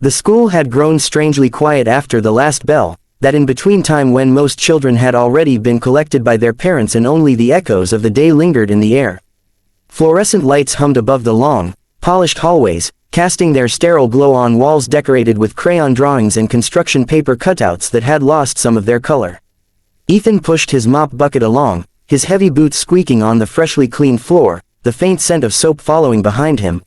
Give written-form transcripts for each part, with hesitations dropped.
The school had grown strangely quiet after the last bell, that in-between time when most children had already been collected by their parents and only the echoes of the day lingered in the air. Fluorescent lights hummed above the long, polished hallways, casting their sterile glow on walls decorated with crayon drawings and construction paper cutouts that had lost some of their color. Ethan pushed his mop bucket along, his heavy boots squeaking on the freshly cleaned floor, the faint scent of soap following behind him.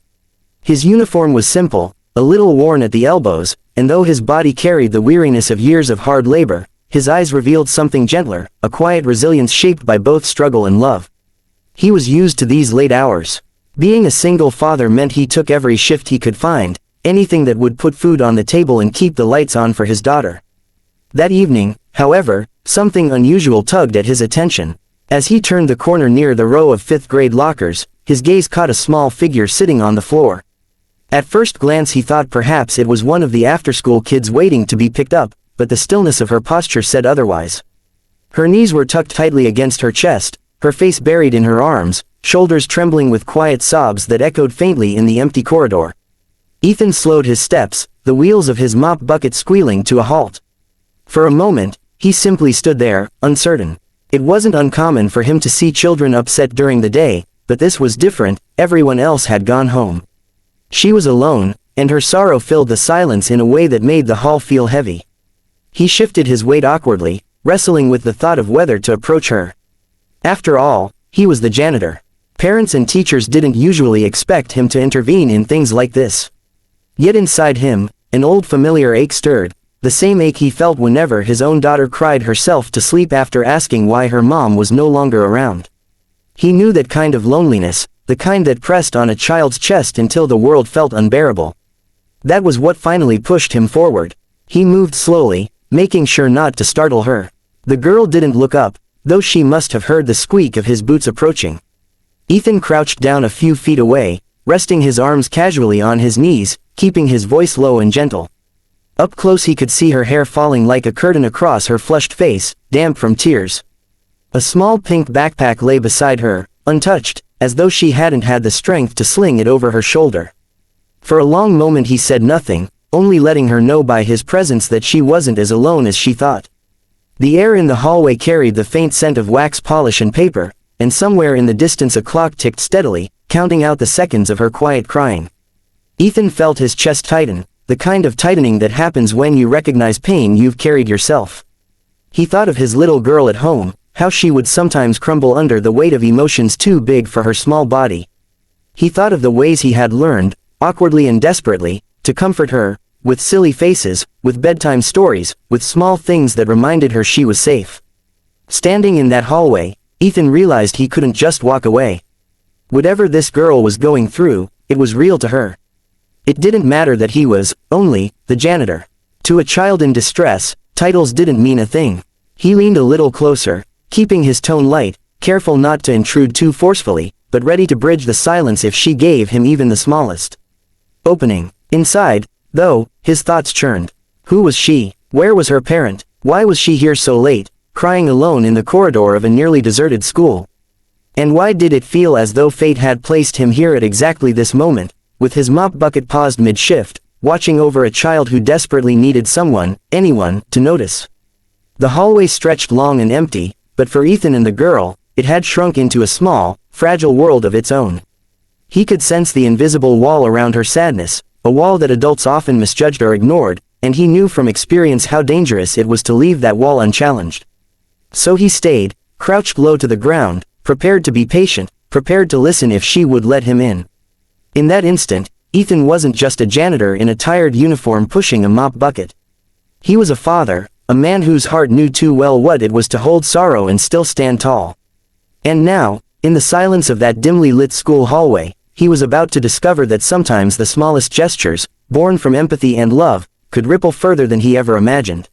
His uniform was simple, a little worn at the elbows, and though his body carried the weariness of years of hard labor, his eyes revealed something gentler, a quiet resilience shaped by both struggle and love. He was used to these late hours. Being a single father meant he took every shift he could find, anything that would put food on the table and keep the lights on for his daughter. That evening, however, something unusual tugged at his attention. As he turned the corner near the row of fifth-grade lockers, his gaze caught a small figure sitting on the floor. At first glance he thought perhaps it was one of the after-school kids waiting to be picked up, but the stillness of her posture said otherwise. Her knees were tucked tightly against her chest, her face buried in her arms, shoulders trembling with quiet sobs that echoed faintly in the empty corridor. Ethan slowed his steps, the wheels of his mop bucket squealing to a halt. For a moment, he simply stood there, uncertain. It wasn't uncommon for him to see children upset during the day, but this was different. Everyone else had gone home. She was alone, and her sorrow filled the silence in a way that made the hall feel heavy. He shifted his weight awkwardly, wrestling with the thought of whether to approach her. After all, he was the janitor. Parents and teachers didn't usually expect him to intervene in things like this. Yet inside him, an old familiar ache stirred, the same ache he felt whenever his own daughter cried herself to sleep after asking why her mom was no longer around. He knew that kind of loneliness, the kind that pressed on a child's chest until the world felt unbearable. That was what finally pushed him forward. He moved slowly, making sure not to startle her. The girl didn't look up, though she must have heard the squeak of his boots approaching. Ethan crouched down a few feet away, resting his arms casually on his knees, keeping his voice low and gentle. Up close he could see her hair falling like a curtain across her flushed face, damp from tears. A small pink backpack lay beside her, untouched, as though she hadn't had the strength to sling it over her shoulder. For a long moment he said nothing, only letting her know by his presence that she wasn't as alone as she thought. The air in the hallway carried the faint scent of wax polish and paper, and somewhere in the distance a clock ticked steadily, counting out the seconds of her quiet crying. Ethan felt his chest tighten, the kind of tightening that happens when you recognize pain you've carried yourself. He thought of his little girl at home, how she would sometimes crumble under the weight of emotions too big for her small body. He thought of the ways he had learned, awkwardly and desperately, to comfort her, with silly faces, with bedtime stories, with small things that reminded her she was safe. Standing in that hallway, Ethan realized he couldn't just walk away. Whatever this girl was going through, it was real to her. It didn't matter that he was, only, the janitor. To a child in distress, titles didn't mean a thing. He leaned a little closer, keeping his tone light, careful not to intrude too forcefully, but ready to bridge the silence if she gave him even the smallest opening. Inside, though, his thoughts churned. Who was she? Where was her parent? Why was she here so late, crying alone in the corridor of a nearly deserted school? And why did it feel as though fate had placed him here at exactly this moment, with his mop bucket paused mid-shift, watching over a child who desperately needed someone, anyone, to notice? The hallway stretched long and empty, but for Ethan and the girl, it had shrunk into a small, fragile world of its own. He could sense the invisible wall around her sadness, a wall that adults often misjudged or ignored, and he knew from experience how dangerous it was to leave that wall unchallenged. So he stayed, crouched low to the ground, prepared to be patient, prepared to listen if she would let him in. In that instant, Ethan wasn't just a janitor in a tired uniform pushing a mop bucket. He was a father, a man whose heart knew too well what it was to hold sorrow and still stand tall. And now, in the silence of that dimly lit school hallway, he was about to discover that sometimes the smallest gestures, born from empathy and love, could ripple further than he ever imagined.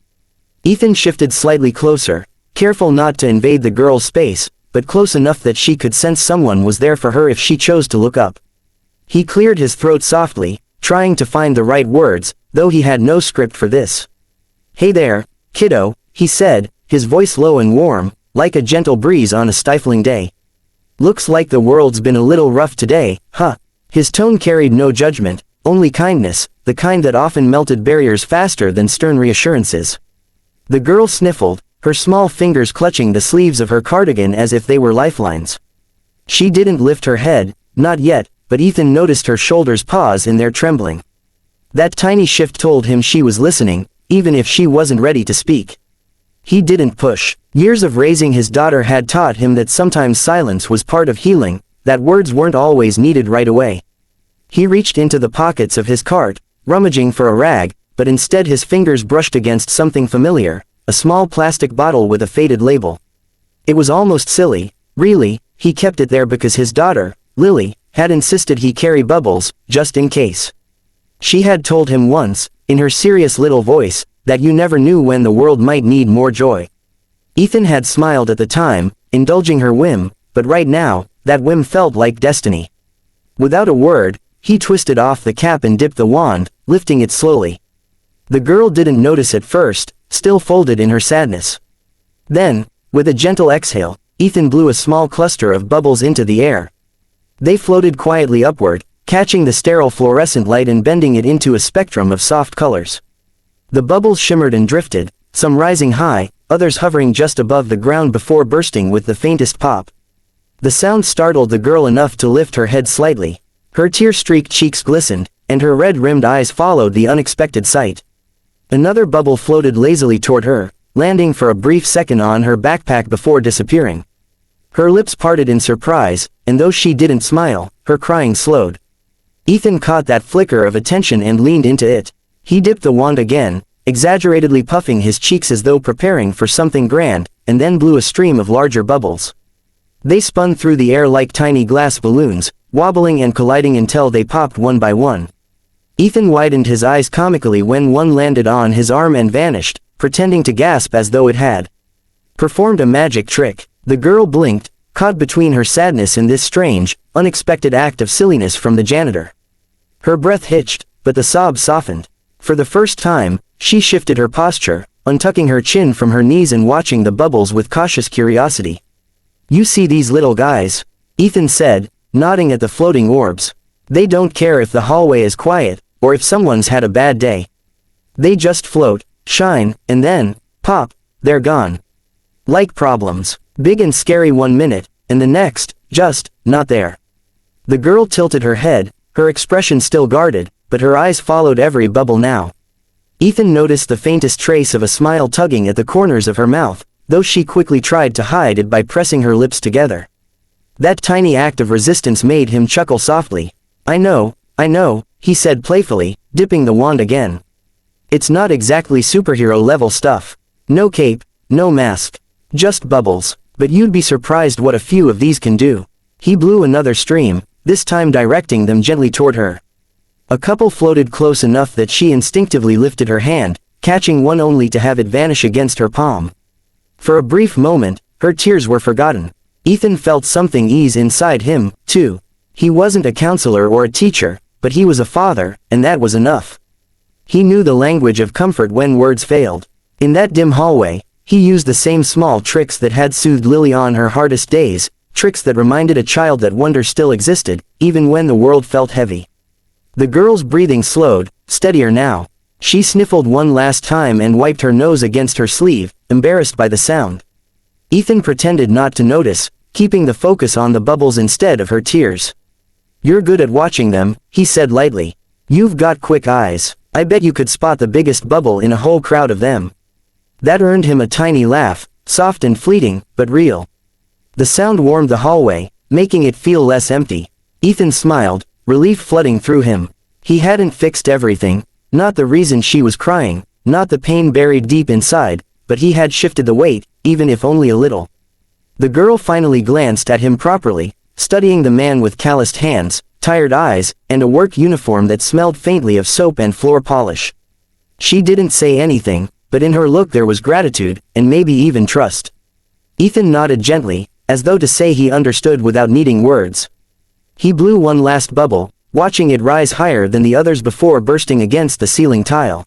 Ethan shifted slightly closer, careful not to invade the girl's space, but close enough that she could sense someone was there for her if she chose to look up. He cleared his throat softly, trying to find the right words, though he had no script for this. "Hey there, kiddo," he said, his voice low and warm, like a gentle breeze on a stifling day. "Looks like the world's been a little rough today, huh?" His tone carried no judgment, only kindness, the kind that often melted barriers faster than stern reassurances. The girl sniffled, her small fingers clutching the sleeves of her cardigan as if they were lifelines. She didn't lift her head, not yet, but Ethan noticed her shoulders pause in their trembling. That tiny shift told him she was listening, even if she wasn't ready to speak. He didn't push. Years of raising his daughter had taught him that sometimes silence was part of healing, that words weren't always needed right away. He reached into the pockets of his cart, rummaging for a rag, but instead his fingers brushed against something familiar, a small plastic bottle with a faded label. It was almost silly, really. He kept it there because his daughter, Lily, had insisted he carry bubbles, just in case. She had told him once, in her serious little voice, that you never knew when the world might need more joy. Ethan had smiled at the time, indulging her whim, but right now, that whim felt like destiny. Without a word, he twisted off the cap and dipped the wand, lifting it slowly. The girl didn't notice at first, still folded in her sadness. Then, with a gentle exhale, Ethan blew a small cluster of bubbles into the air. They floated quietly upward, catching the sterile fluorescent light and bending it into a spectrum of soft colors. The bubbles shimmered and drifted, some rising high, others hovering just above the ground before bursting with the faintest pop. The sound startled the girl enough to lift her head slightly. Her tear-streaked cheeks glistened, and her red-rimmed eyes followed the unexpected sight. Another bubble floated lazily toward her, landing for a brief second on her backpack before disappearing. Her lips parted in surprise, and though she didn't smile, her crying slowed. Ethan caught that flicker of attention and leaned into it. He dipped the wand again, exaggeratedly puffing his cheeks as though preparing for something grand, and then blew a stream of larger bubbles. They spun through the air like tiny glass balloons, wobbling and colliding until they popped one by one. Ethan widened his eyes comically when one landed on his arm and vanished, pretending to gasp as though it had performed a magic trick. The girl blinked, caught between her sadness and this strange, unexpected act of silliness from the janitor. Her breath hitched, but the sobs softened. For the first time, she shifted her posture, untucking her chin from her knees and watching the bubbles with cautious curiosity. "You see these little guys?" Ethan said, nodding at the floating orbs. "They don't care if the hallway is quiet, or if someone's had a bad day. They just float, shine, and then, pop, they're gone. Like problems. Big and scary one minute, and the next, just, not there." The girl tilted her head, her expression still guarded, but her eyes followed every bubble now. Ethan noticed the faintest trace of a smile tugging at the corners of her mouth, though she quickly tried to hide it by pressing her lips together. That tiny act of resistance made him chuckle softly. I know, he said playfully, dipping the wand again. "It's not exactly superhero-level stuff. No cape, no mask. Just bubbles, but you'd be surprised what a few of these can do." He blew another stream, this time directing them gently toward her. A couple floated close enough that she instinctively lifted her hand, catching one only to have it vanish against her palm. For a brief moment, her tears were forgotten. Ethan felt something ease inside him, too. He wasn't a counselor or a teacher, but he was a father, and that was enough. He knew the language of comfort when words failed. In that dim hallway, he used the same small tricks that had soothed Lily on her hardest days, tricks that reminded a child that wonder still existed, even when the world felt heavy. The girl's breathing slowed, steadier now. She sniffled one last time and wiped her nose against her sleeve, embarrassed by the sound. Ethan pretended not to notice, keeping the focus on the bubbles instead of her tears. "You're good at watching them," he said lightly. "You've got quick eyes. I bet you could spot the biggest bubble in a whole crowd of them." That earned him a tiny laugh, soft and fleeting, but real. The sound warmed the hallway, making it feel less empty. Ethan smiled, relief flooding through him. He hadn't fixed everything, not the reason she was crying, not the pain buried deep inside, but he had shifted the weight, even if only a little. The girl finally glanced at him properly, studying the man with calloused hands, tired eyes, and a work uniform that smelled faintly of soap and floor polish. She didn't say anything, but in her look there was gratitude, and maybe even trust. Ethan nodded gently, as though to say he understood without needing words. He blew one last bubble, watching it rise higher than the others before bursting against the ceiling tile.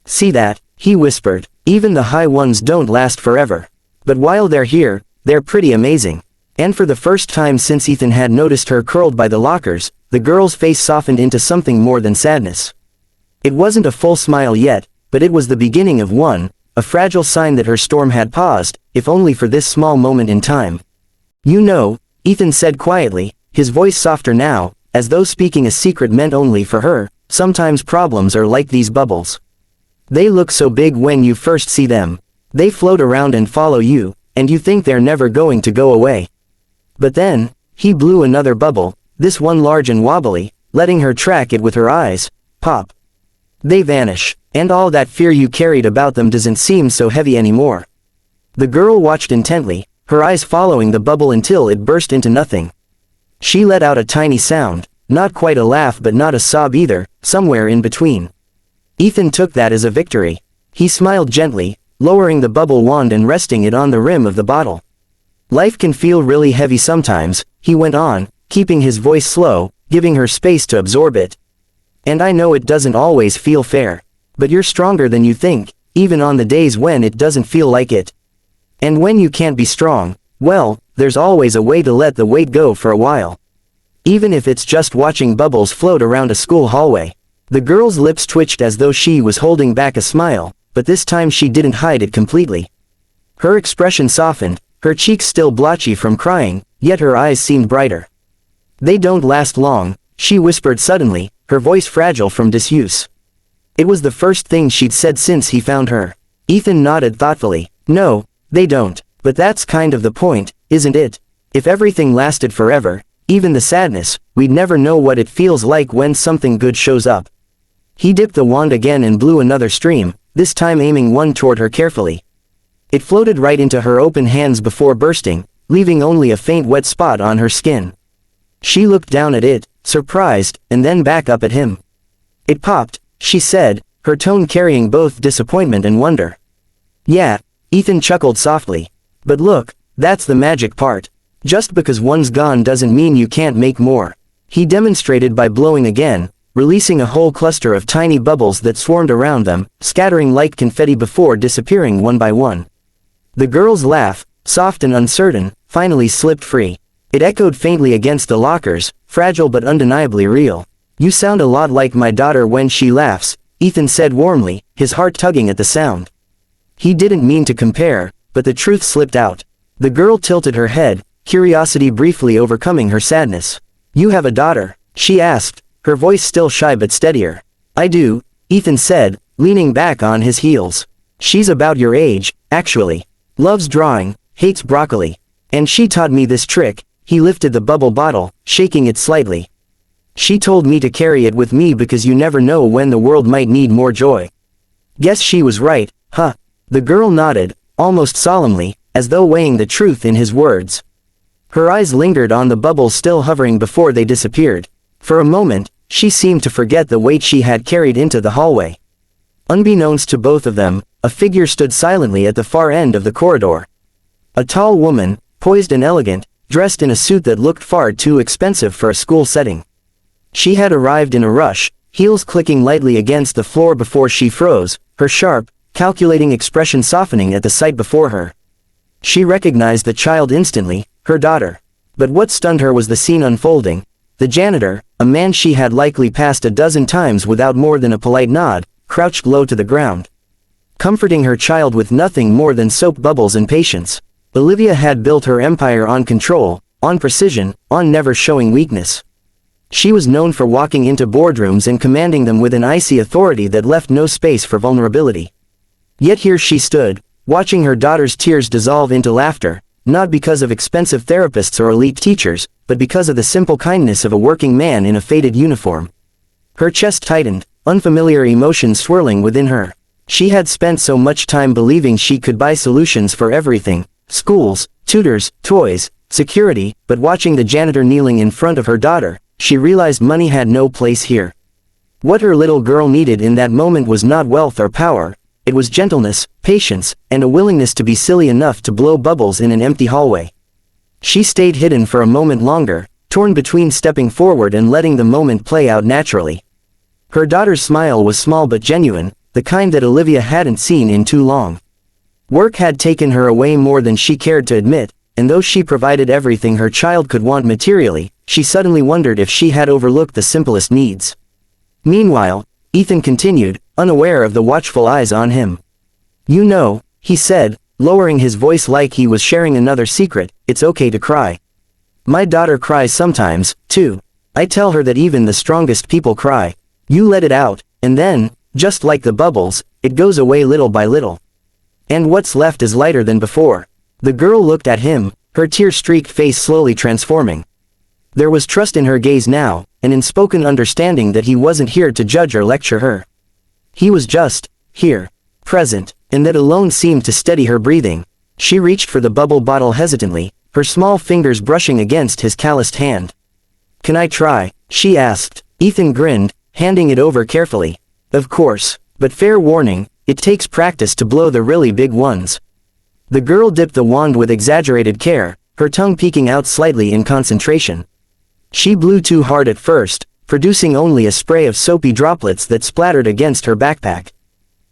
"See that?" he whispered. "Even the high ones don't last forever. But while they're here, they're pretty amazing." And for the first time since Ethan had noticed her curled by the lockers, the girl's face softened into something more than sadness. It wasn't a full smile yet, but it was the beginning of one, a fragile sign that her storm had paused, if only for this small moment in time. "You know," Ethan said quietly, his voice softer now, as though speaking a secret meant only for her, "sometimes problems are like these bubbles. They look so big when you first see them. They float around and follow you, and you think they're never going to go away. But then," he blew another bubble, this one large and wobbly, letting her track it with her eyes, "pop. They vanish, and all that fear you carried about them doesn't seem so heavy anymore." The girl watched intently, her eyes following the bubble until it burst into nothing. She let out a tiny sound, not quite a laugh but not a sob either, somewhere in between. Ethan took that as a victory. He smiled gently, lowering the bubble wand and resting it on the rim of the bottle. "Life can feel really heavy sometimes," he went on, keeping his voice slow, giving her space to absorb it. "And I know it doesn't always feel fair. But you're stronger than you think, even on the days when it doesn't feel like it. And when you can't be strong, well, there's always a way to let the weight go for a while. Even if it's just watching bubbles float around a school hallway." The girl's lips twitched as though she was holding back a smile, but this time she didn't hide it completely. Her expression softened, her cheeks still blotchy from crying, yet her eyes seemed brighter. "They don't last long," she whispered suddenly, her voice fragile from disuse. It was the first thing she'd said since he found her. Ethan nodded thoughtfully. "No, they don't, but that's kind of the point, isn't it? If everything lasted forever, even the sadness, we'd never know what it feels like when something good shows up." He dipped the wand again and blew another stream, this time aiming one toward her carefully. It floated right into her open hands before bursting, leaving only a faint wet spot on her skin. She looked down at it, surprised, and then back up at him. "It popped," she said, her tone carrying both disappointment and wonder. "Yeah," Ethan chuckled softly. "But look, that's the magic part. Just because one's gone doesn't mean you can't make more." He demonstrated by blowing again, releasing a whole cluster of tiny bubbles that swarmed around them, scattering like confetti before disappearing one by one. The girl's laugh, soft and uncertain, finally slipped free. It echoed faintly against the lockers, fragile but undeniably real. "You sound a lot like my daughter when she laughs," Ethan said warmly, his heart tugging at the sound. He didn't mean to compare, but the truth slipped out. The girl tilted her head, curiosity briefly overcoming her sadness. "You have a daughter?" she asked, her voice still shy but steadier. "I do," Ethan said, leaning back on his heels. "She's about your age, actually. Loves drawing, hates broccoli. And she taught me this trick." He lifted the bubble bottle, shaking it slightly. "She told me to carry it with me because you never know when the world might need more joy." "Guess she was right, huh?" The girl nodded, almost solemnly, as though weighing the truth in his words. Her eyes lingered on the bubbles still hovering before they disappeared. For a moment, she seemed to forget the weight she had carried into the hallway. Unbeknownst to both of them, a figure stood silently at the far end of the corridor. A tall woman, poised and elegant, dressed in a suit that looked far too expensive for a school setting. She had arrived in a rush, heels clicking lightly against the floor before she froze, her sharp, calculating expression softening at the sight before her. She recognized the child instantly, her daughter. But what stunned her was the scene unfolding. The janitor, a man she had likely passed a dozen times without more than a polite nod, crouched low to the ground, comforting her child with nothing more than soap bubbles and patience. Olivia had built her empire on control, on precision, on never showing weakness. She was known for walking into boardrooms and commanding them with an icy authority that left no space for vulnerability. Yet here she stood, watching her daughter's tears dissolve into laughter, not because of expensive therapists or elite teachers, but because of the simple kindness of a working man in a faded uniform. Her chest tightened, unfamiliar emotions swirling within her. She had spent so much time believing she could buy solutions for everything: schools, tutors, toys, security, but watching the janitor kneeling in front of her daughter, she realized money had no place here. What her little girl needed in that moment was not wealth or power, it was gentleness, patience, and a willingness to be silly enough to blow bubbles in an empty hallway. She stayed hidden for a moment longer, torn between stepping forward and letting the moment play out naturally. Her daughter's smile was small but genuine, the kind that Olivia hadn't seen in too long. Work had taken her away more than she cared to admit, and though she provided everything her child could want materially, she suddenly wondered if she had overlooked the simplest needs. Meanwhile, Ethan continued, unaware of the watchful eyes on him. "You know," he said, lowering his voice like he was sharing another secret, "it's okay to cry. My daughter cries sometimes, too. I tell her that even the strongest people cry. You let it out, and then, just like the bubbles, it goes away little by little. And what's left is lighter than before." The girl looked at him, her tear-streaked face slowly transforming. There was trust in her gaze now, an unspoken understanding that he wasn't here to judge or lecture her. He was just here, present, and that alone seemed to steady her breathing. She reached for the bubble bottle hesitantly, her small fingers brushing against his calloused hand. "Can I try?" she asked. Ethan grinned, handing it over carefully. "Of course, but fair warning, it takes practice to blow the really big ones." The girl dipped the wand with exaggerated care, her tongue peeking out slightly in concentration. She blew too hard at first, producing only a spray of soapy droplets that splattered against her backpack.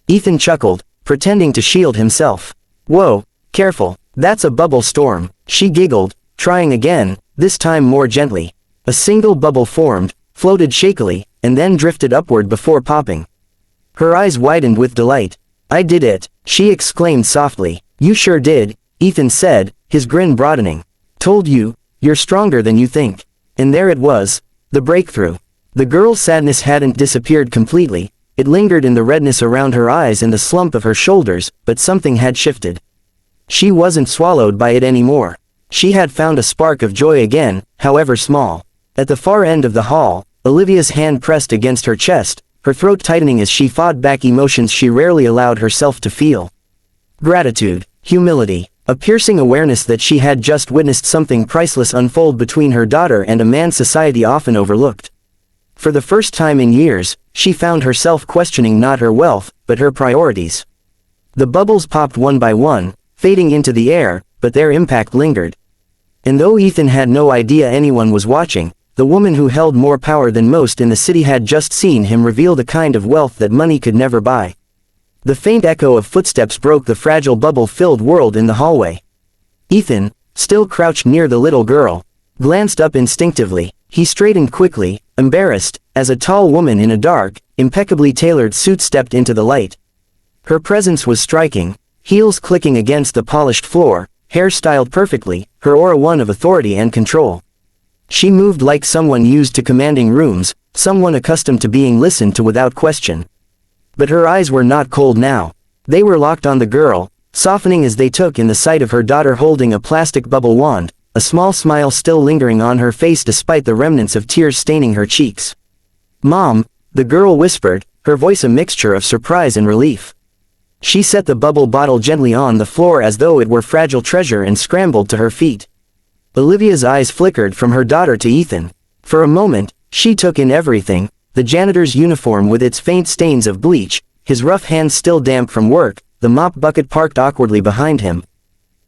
Ethan chuckled, pretending to shield himself. "Whoa, careful, that's a bubble storm," she giggled, trying again, this time more gently. A single bubble formed, floated shakily, and then drifted upward before popping. Her eyes widened with delight. "I did it," she exclaimed softly. "You sure did," Ethan said, his grin broadening. "Told you, you're stronger than you think." And there it was, the breakthrough. The girl's sadness hadn't disappeared completely, it lingered in the redness around her eyes and the slump of her shoulders, but something had shifted. She wasn't swallowed by it anymore. She had found a spark of joy again, however small. At the far end of the hall, Olivia's hand pressed against her chest, her throat tightening as she fought back emotions she rarely allowed herself to feel. Gratitude, humility, a piercing awareness that she had just witnessed something priceless unfold between her daughter and a man society often overlooked. For the first time in years, she found herself questioning not her wealth, but her priorities. The bubbles popped one by one, fading into the air, but their impact lingered. And though Ethan had no idea anyone was watching, the woman who held more power than most in the city had just seen him reveal the kind of wealth that money could never buy. The faint echo of footsteps broke the fragile bubble-filled world in the hallway. Ethan, still crouched near the little girl, glanced up instinctively. He straightened quickly, embarrassed, as a tall woman in a dark, impeccably tailored suit stepped into the light. Her presence was striking, heels clicking against the polished floor, hair styled perfectly, her aura one of authority and control. She moved like someone used to commanding rooms, someone accustomed to being listened to without question. But her eyes were not cold now. They were locked on the girl, softening as they took in the sight of her daughter holding a plastic bubble wand, a small smile still lingering on her face despite the remnants of tears staining her cheeks. "Mom," the girl whispered, her voice a mixture of surprise and relief. She set the bubble bottle gently on the floor as though it were fragile treasure and scrambled to her feet. Olivia's eyes flickered from her daughter to Ethan. For a moment, she took in everything, the janitor's uniform with its faint stains of bleach, his rough hands still damp from work, the mop bucket parked awkwardly behind him.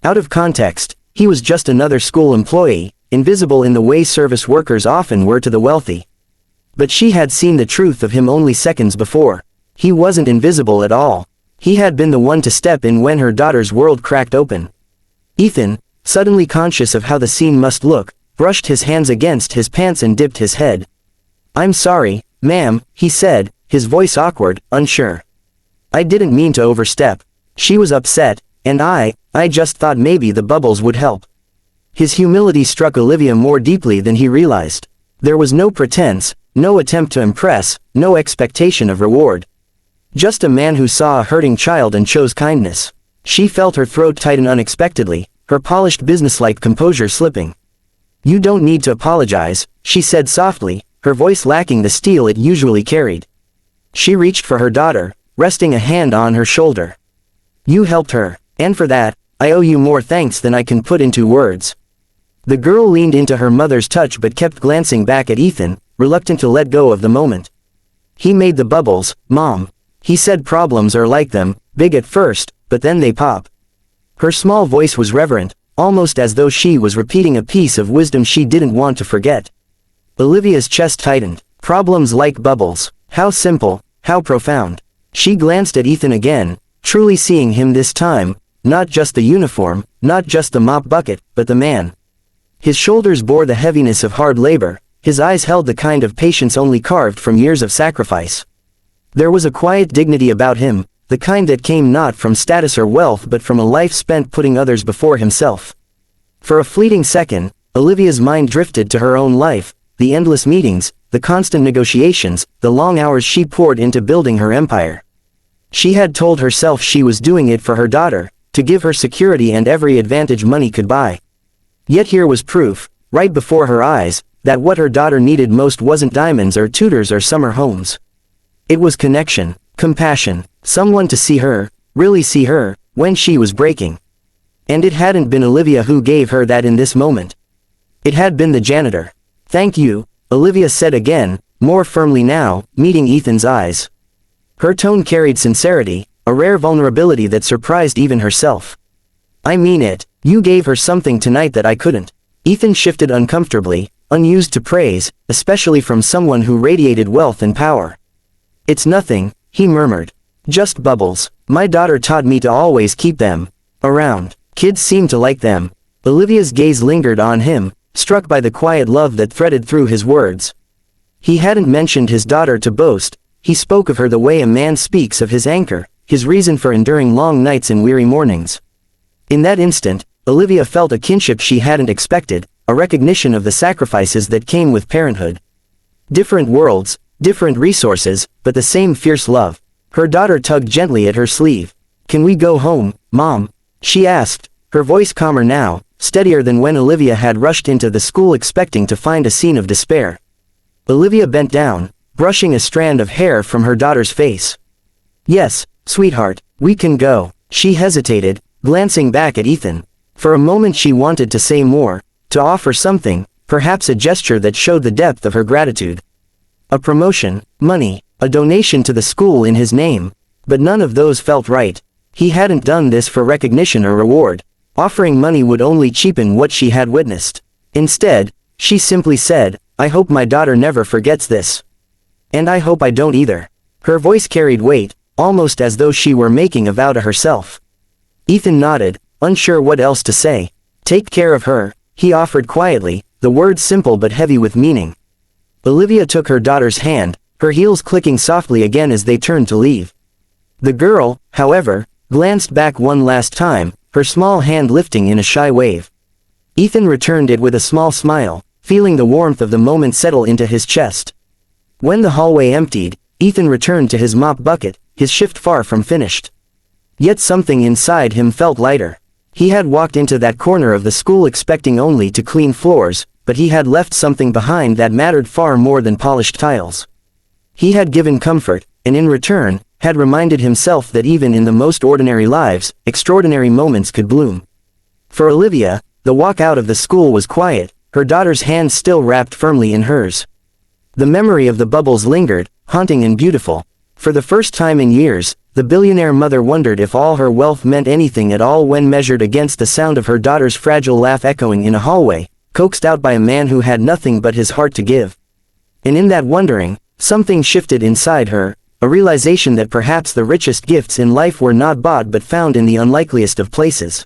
Out of context, he was just another school employee, invisible in the way service workers often were to the wealthy. But she had seen the truth of him only seconds before. He wasn't invisible at all. He had been the one to step in when her daughter's world cracked open. Ethan, suddenly conscious of how the scene must look, brushed his hands against his pants and dipped his head. "I'm sorry, ma'am," he said, his voice awkward, unsure. "I didn't mean to overstep." She was upset, and I just thought maybe the bubbles would help. His humility struck Olivia more deeply than he realized. There was no pretense, no attempt to impress, no expectation of reward. Just a man who saw a hurting child and chose kindness. She felt her throat tighten unexpectedly, her polished businesslike composure slipping. "You don't need to apologize," she said softly, her voice lacking the steel it usually carried. She reached for her daughter, resting a hand on her shoulder. "You helped her, and for that, I owe you more thanks than I can put into words." The girl leaned into her mother's touch but kept glancing back at Ethan, reluctant to let go of the moment. "He made the bubbles, Mom. He said problems are like them, big at first, but then they pop." Her small voice was reverent, almost as though she was repeating a piece of wisdom she didn't want to forget. Olivia's chest tightened. Problems like bubbles. How simple, how profound. She glanced at Ethan again, truly seeing him this time, not just the uniform, not just the mop bucket, but the man. His shoulders bore the heaviness of hard labor, his eyes held the kind of patience only carved from years of sacrifice. There was a quiet dignity about him, the kind that came not from status or wealth but from a life spent putting others before himself. For a fleeting second, Olivia's mind drifted to her own life, the endless meetings, the constant negotiations, the long hours she poured into building her empire. She had told herself she was doing it for her daughter, to give her security and every advantage money could buy. Yet here was proof, right before her eyes, that what her daughter needed most wasn't diamonds or tutors or summer homes. It was connection, compassion, someone to see her, really see her, when she was breaking. And it hadn't been Olivia who gave her that in this moment. It had been the janitor. "Thank you," Olivia said again, more firmly now, meeting Ethan's eyes. Her tone carried sincerity, a rare vulnerability that surprised even herself. "I mean it, you gave her something tonight that I couldn't." Ethan shifted uncomfortably, unused to praise, especially from someone who radiated wealth and power. "It's nothing," he murmured. "Just bubbles. My daughter taught me to always keep them around. Kids seem to like them." Olivia's gaze lingered on him, struck by the quiet love that threaded through his words. He hadn't mentioned his daughter to boast, he spoke of her the way a man speaks of his anchor, his reason for enduring long nights and weary mornings. In that instant, Olivia felt a kinship she hadn't expected, a recognition of the sacrifices that came with parenthood. Different worlds, different resources, but the same fierce love. Her daughter tugged gently at her sleeve. "Can we go home, Mom?" she asked, her voice calmer now, steadier than when Olivia had rushed into the school expecting to find a scene of despair. Olivia bent down, brushing a strand of hair from her daughter's face. "Yes, sweetheart, we can go." She hesitated, glancing back at Ethan. For a moment she wanted to say more, to offer something, perhaps a gesture that showed the depth of her gratitude. A promotion, money, a donation to the school in his name, but none of those felt right. He hadn't done this for recognition or reward. Offering money would only cheapen what she had witnessed. Instead, she simply said, "I hope my daughter never forgets this. And I hope I don't either." Her voice carried weight, almost as though she were making a vow to herself. Ethan nodded, unsure what else to say. "Take care of her," he offered quietly, the words simple but heavy with meaning. Olivia took her daughter's hand, her heels clicking softly again as they turned to leave. The girl, however, glanced back one last time, her small hand lifting in a shy wave. Ethan returned it with a small smile, feeling the warmth of the moment settle into his chest. When the hallway emptied, Ethan returned to his mop bucket, his shift far from finished. Yet something inside him felt lighter. He had walked into that corner of the school expecting only to clean floors, but he had left something behind that mattered far more than polished tiles. He had given comfort, and in return, had reminded himself that even in the most ordinary lives, extraordinary moments could bloom. For Olivia, the walk out of the school was quiet, her daughter's hand still wrapped firmly in hers. The memory of the bubbles lingered, haunting and beautiful. For the first time in years, the billionaire mother wondered if all her wealth meant anything at all when measured against the sound of her daughter's fragile laugh echoing in a hallway, coaxed out by a man who had nothing but his heart to give. And in that wondering, something shifted inside her, a realization that perhaps the richest gifts in life were not bought but found in the unlikeliest of places.